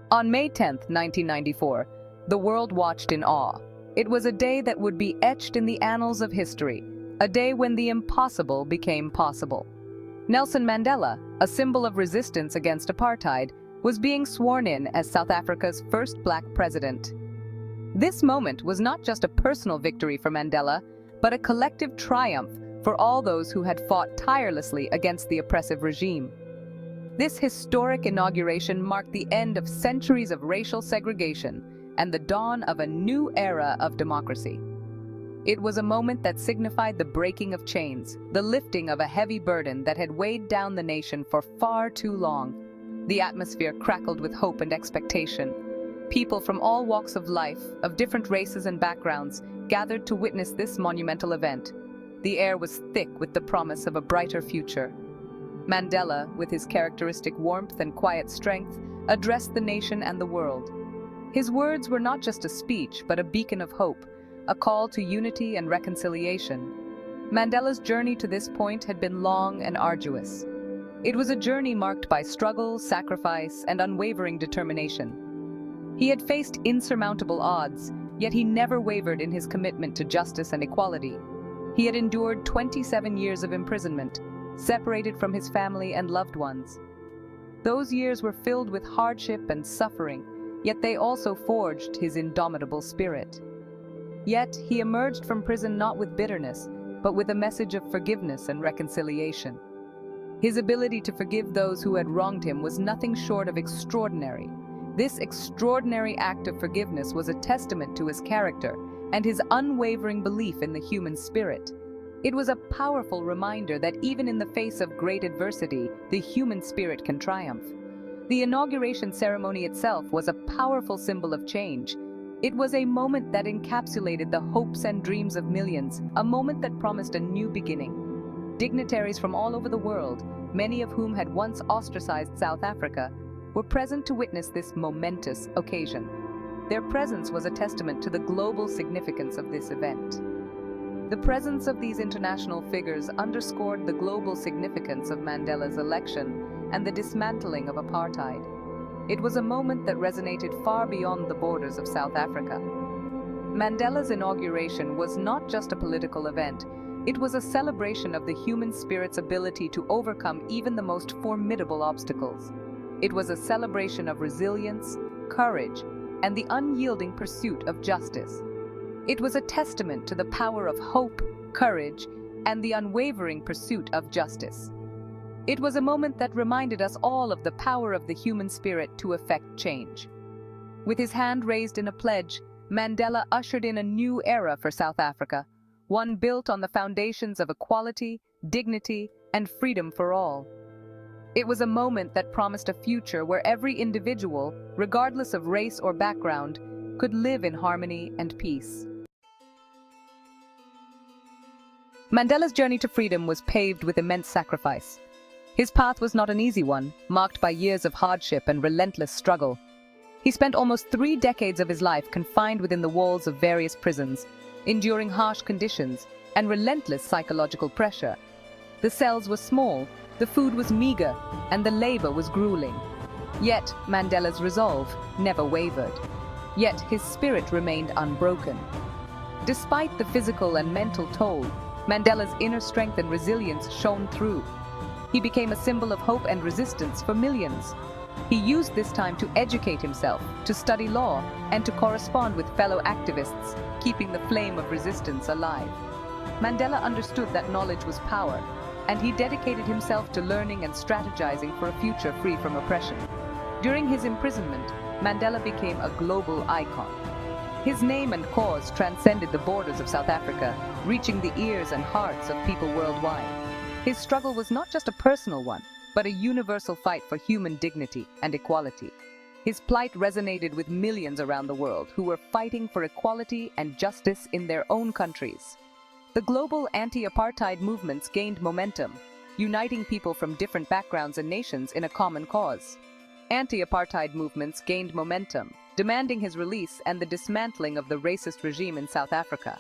On May 10, 1994, the world watched in awe. It was a day that would be etched in the annals of history, a day when the impossible became possible. Nelson Mandela, a symbol of resistance against apartheid, was being sworn in as South Africa's first black president. This moment was not just a personal victory for Mandela, but a collective triumph for all those who had fought tirelessly against the oppressive regime. This historic inauguration marked the end of centuries of racial segregation and the dawn of a new era of democracy. It was a moment that signified the breaking of chains, the lifting of a heavy burden that had weighed down the nation for far too long. The atmosphere crackled with hope and expectation. People from all walks of life, of different races and backgrounds, gathered to witness this monumental event. The air was thick with the promise of a brighter future. Mandela, with his characteristic warmth and quiet strength, addressed the nation and the world. His words were not just a speech, but a beacon of hope, a call to unity and reconciliation. Mandela's journey to this point had been long and arduous. It was a journey marked by struggle, sacrifice, and unwavering determination. He had faced insurmountable odds, yet he never wavered in his commitment to justice and equality. He had endured 27 years of imprisonment, separated from his family and loved ones. Those years were filled with hardship and suffering, yet they also forged his indomitable spirit. Yet he emerged from prison not with bitterness, but with a message of forgiveness and reconciliation. His ability to forgive those who had wronged him was nothing short of extraordinary. This extraordinary act of forgiveness was a testament to his character and his unwavering belief in the human spirit. It was a powerful reminder that even in the face of great adversity, the human spirit can triumph. The inauguration ceremony itself was a powerful symbol of change. It was a moment that encapsulated the hopes and dreams of millions, a moment that promised a new beginning. Dignitaries from all over the world, many of whom had once ostracized South Africa, were present to witness this momentous occasion. Their presence was a testament to the global significance of this event. The presence of these international figures underscored the global significance of Mandela's election and the dismantling of apartheid. It was a moment that resonated far beyond the borders of South Africa. Mandela's inauguration was not just a political event, it was a celebration of the human spirit's ability to overcome even the most formidable obstacles. It was a celebration of resilience, courage, and the unyielding pursuit of justice. It was a testament to the power of hope, courage, and the unwavering pursuit of justice. It was a moment that reminded us all of the power of the human spirit to effect change. With his hand raised in a pledge, Mandela ushered in a new era for South Africa, one built on the foundations of equality, dignity, and freedom for all. It was a moment that promised a future where every individual, regardless of race or background, could live in harmony and peace. Mandela's journey to freedom was paved with immense sacrifice. His path was not an easy one, marked by years of hardship and relentless struggle. He spent almost 3 decades of his life confined within the walls of various prisons, enduring harsh conditions and relentless psychological pressure. The cells were small, the food was meager, and the labor was grueling. Yet Mandela's resolve never wavered. Yet his spirit remained unbroken. Despite the physical and mental toll, Mandela's inner strength and resilience shone through. He became a symbol of hope and resistance for millions. He used this time to educate himself, to study law, and to correspond with fellow activists, keeping the flame of resistance alive. Mandela understood that knowledge was power, and he dedicated himself to learning and strategizing for a future free from oppression. During his imprisonment, Mandela became a global icon. His name and cause transcended the borders of South Africa, reaching the ears and hearts of people worldwide. His struggle was not just a personal one, but a universal fight for human dignity and equality. His plight resonated with millions around the world who were fighting for equality and justice in their own countries. The global anti-apartheid movements gained momentum, uniting people from different backgrounds and nations in a common cause. Anti-apartheid movements gained momentum, demanding his release and the dismantling of the racist regime in South Africa.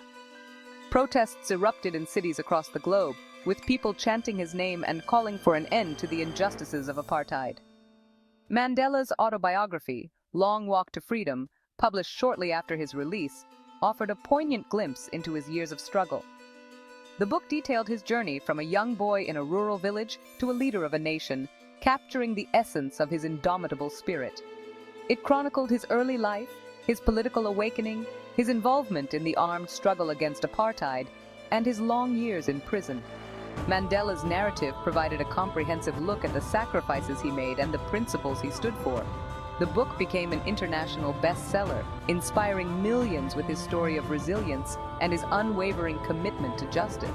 Protests erupted in cities across the globe, with people chanting his name and calling for an end to the injustices of apartheid. Mandela's autobiography, Long Walk to Freedom, published shortly after his release, offered a poignant glimpse into his years of struggle. The book detailed his journey from a young boy in a rural village to a leader of a nation, capturing the essence of his indomitable spirit. It chronicled his early life, his political awakening, his involvement in the armed struggle against apartheid, and his long years in prison. Mandela's narrative provided a comprehensive look at the sacrifices he made and the principles he stood for. The book became an international bestseller, inspiring millions with his story of resilience and his unwavering commitment to justice.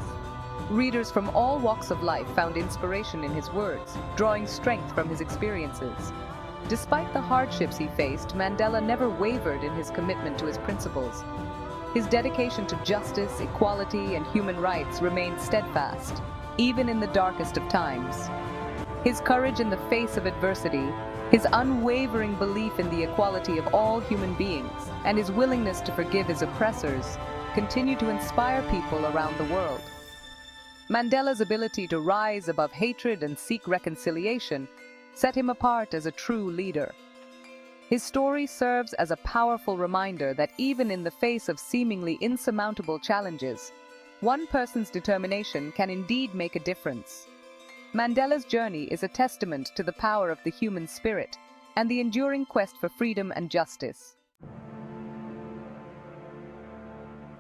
Readers from all walks of life found inspiration in his words, drawing strength from his experiences. Despite the hardships he faced, Mandela never wavered in his commitment to his principles. His dedication to justice, equality, and human rights remained steadfast, even in the darkest of times. His courage in the face of adversity, his unwavering belief in the equality of all human beings, and his willingness to forgive his oppressors continue to inspire people around the world. Mandela's ability to rise above hatred and seek reconciliation set him apart as a true leader. His story serves as a powerful reminder that even in the face of seemingly insurmountable challenges, one person's determination can indeed make a difference. Mandela's journey is a testament to the power of the human spirit and the enduring quest for freedom and justice.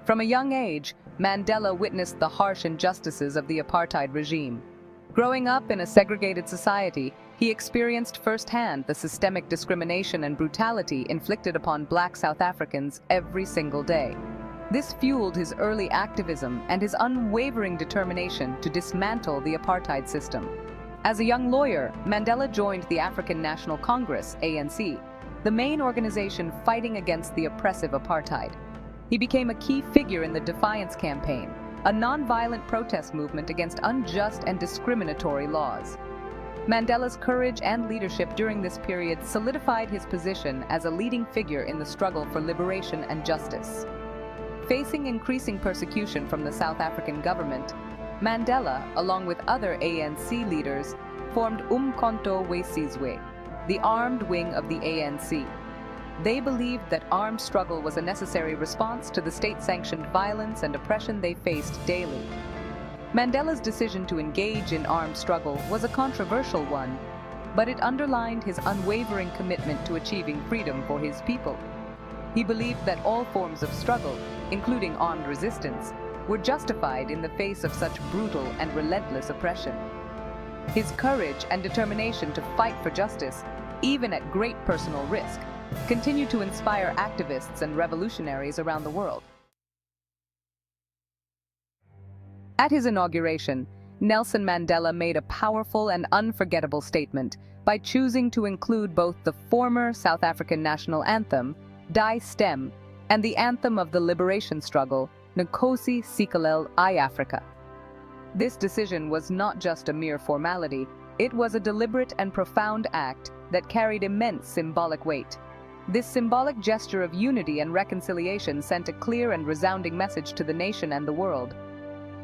From a young age, Mandela witnessed the harsh injustices of the apartheid regime. Growing up in a segregated society, he experienced firsthand the systemic discrimination and brutality inflicted upon Black South Africans every single day. This fueled his early activism and his unwavering determination to dismantle the apartheid system. As a young lawyer, Mandela joined the African National Congress, ANC, the main organization fighting against the oppressive apartheid. He became a key figure in the Defiance Campaign, a non-violent protest movement against unjust and discriminatory laws. Mandela's courage and leadership during this period solidified his position as a leading figure in the struggle for liberation and justice. Facing increasing persecution from the South African government, Mandela, along with other ANC leaders, formed Umkhonto we Sizwe, the armed wing of the ANC. They believed that armed struggle was a necessary response to the state-sanctioned violence and oppression they faced daily. Mandela's decision to engage in armed struggle was a controversial one, but it underlined his unwavering commitment to achieving freedom for his people. He believed that all forms of struggle, including armed resistance, were justified in the face of such brutal and relentless oppression. His courage and determination to fight for justice, even at great personal risk, continued to inspire activists and revolutionaries around the world. At his inauguration, Nelson Mandela made a powerful and unforgettable statement by choosing to include both the former South African national anthem, Die Stem, and the anthem of the liberation struggle, Nkosi Sikelel' iAfrika. This decision was not just a mere formality, it was a deliberate and profound act that carried immense symbolic weight. This symbolic gesture of unity and reconciliation sent a clear and resounding message to the nation and the world.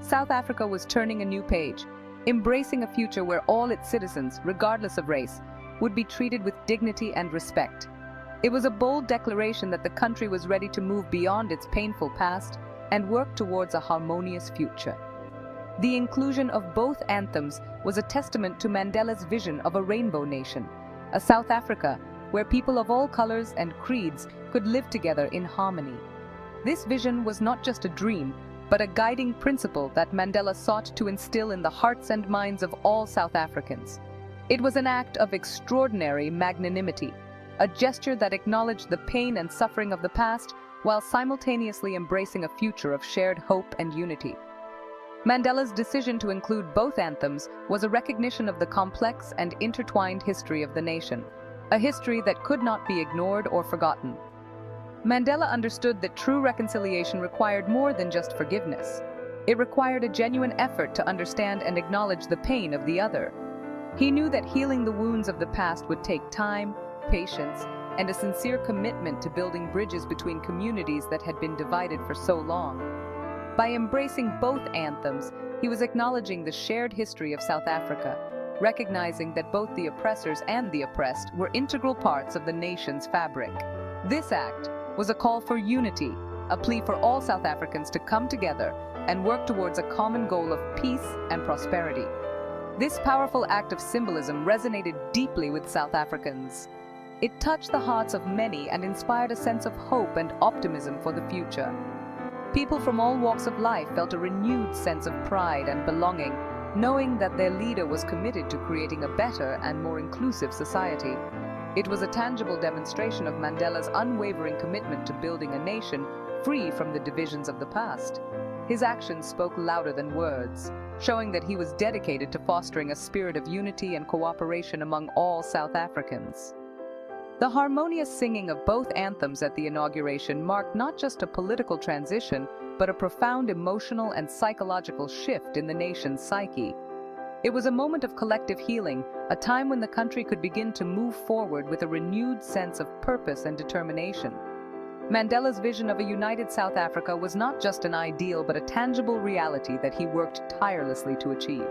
South Africa was turning a new page, embracing a future where all its citizens, regardless of race, would be treated with dignity and respect. It was a bold declaration that the country was ready to move beyond its painful past and work towards a harmonious future. The inclusion of both anthems was a testament to Mandela's vision of a rainbow nation, a South Africa where people of all colors and creeds could live together in harmony. This vision was not just a dream, but a guiding principle that Mandela sought to instill in the hearts and minds of all South Africans. It was an act of extraordinary magnanimity, a gesture that acknowledged the pain and suffering of the past while simultaneously embracing a future of shared hope and unity. Mandela's decision to include both anthems was a recognition of the complex and intertwined history of the nation, a history that could not be ignored or forgotten. Mandela understood that true reconciliation required more than just forgiveness. It required a genuine effort to understand and acknowledge the pain of the other. He knew that healing the wounds of the past would take time, patience, and a sincere commitment to building bridges between communities that had been divided for so long. By embracing both anthems, he was acknowledging the shared history of South Africa, recognizing that both the oppressors and the oppressed were integral parts of the nation's fabric. This act was a call for unity, a plea for all South Africans to come together and work towards a common goal of peace and prosperity. This powerful act of symbolism resonated deeply with South Africans. It touched the hearts of many and inspired a sense of hope and optimism for the future. People from all walks of life felt a renewed sense of pride and belonging, knowing that their leader was committed to creating a better and more inclusive society. It was a tangible demonstration of Mandela's unwavering commitment to building a nation free from the divisions of the past. His actions spoke louder than words, showing that he was dedicated to fostering a spirit of unity and cooperation among all South Africans. The harmonious singing of both anthems at the inauguration marked not just a political transition, but a profound emotional and psychological shift in the nation's psyche. It was a moment of collective healing, a time when the country could begin to move forward with a renewed sense of purpose and determination. Mandela's vision of a united South Africa was not just an ideal but a tangible reality that he worked tirelessly to achieve.